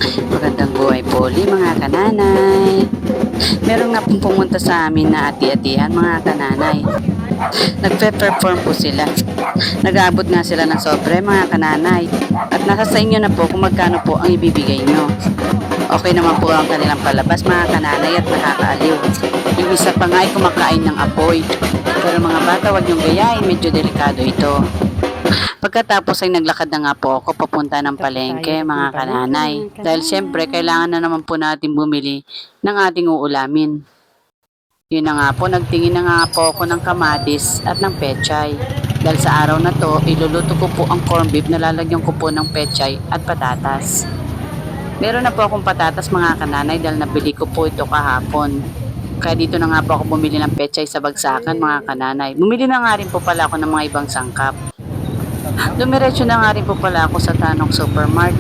Magandang buhay po ulit mga kananay. Meron nga pong pumunta sa amin na ati-atihan mga kananay. Nagpe-perform po sila. Nag-aabot nga sila ng sobre mga kananay. At nasa sa inyo na po kung magkano po ang ibibigay nyo. Okay naman po ang kanilang palabas mga kananay at nakakaaliw. Yung isa pa nga ay kumakain ng apoy. Pero mga bata, wag niyong gayahin, medyo delikado ito. Pagkatapos ay naglakad na nga po ako papunta ng palengke mga kananay. Dahil siyempre kailangan na naman po natin bumili ng ating uulamin. Yun na nga po, nagtingin na nga po ako ng kamatis at ng pechay. Dahil sa araw na to, iluluto ko po ang corned beef na lalagyan ko po ng pechay at patatas. Meron na po akong patatas mga kananay dahil nabili ko po ito kahapon. Kaya dito na nga po ako bumili ng pechay sa bagsakan mga kananay. Bumili na nga rin po pala ako ng mga ibang sangkap. Dumiretso na nga rin po pala ako sa Tanong Supermart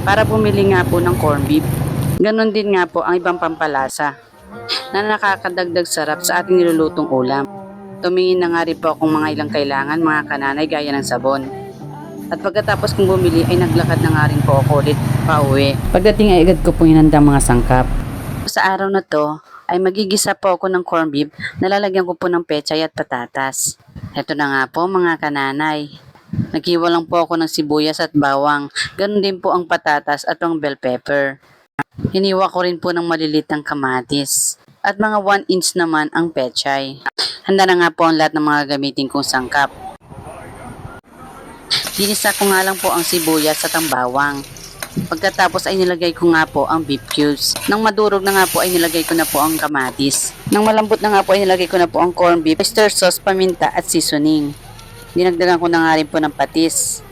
para bumili nga po ng corned beef. Ganon din nga po ang ibang pampalasa na nakakadagdag sarap sa ating nilulutong ulam. Tumingin na nga rin po akong mga ilang kailangan mga kananay gaya ng sabon. At pagkatapos kong bumili ay naglakad na nga rin po ako ulit pa uwi. Pagdating ay agad ko po hinandang mga sangkap. Sa araw na to ay magigisa po ako ng corned beef na lalagyan ko po ng pechay at patatas. Ito na nga po mga kananay. Naghiwa lang po ako ng sibuyas at bawang. Ganon din po ang patatas at ang bell pepper. Hiniwa ko rin po ng malilitang kamatis. At mga 1 inch naman ang pechay. Handa na nga po ang lahat ng mga gamitin kong sangkap. Dinisa ko nga lang po ang sibuyas at ang bawang. Pagkatapos ay nilagay ko nga po ang beef cubes. Nang madurog na nga po ay nilagay ko na po ang kamatis. Nang malambot na nga po ay nilagay ko na po ang corned beef, oyster sauce, paminta at seasoning. Dinagdagan ko na nga rin po ng patis.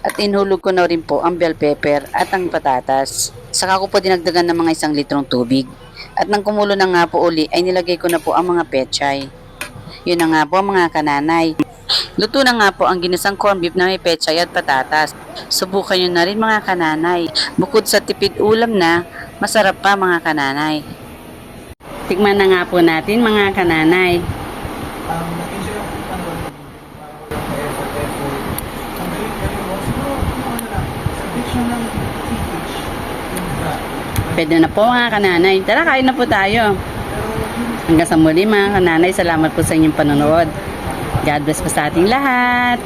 At inhulog ko na rin po ang bell pepper at ang patatas. Saka ko po dinagdagan ng mga 1 litrong tubig. At nang kumulo na nga po uli ay nilagay ko na po ang mga pechay. Yun na nga po mga kananay. Luto na nga po ang ginisang corned beef na may pechay at patatas. Subukan nyo na rin mga kananay. Bukod sa tipid ulam na, masarap pa mga kananay. Tikman na nga po natin mga kananay. Pwede na po mga kananay. Tara, kain na po tayo. Hanggang sa muli mga kananay. Salamat po sa inyong panonood. God bless po sa ating lahat.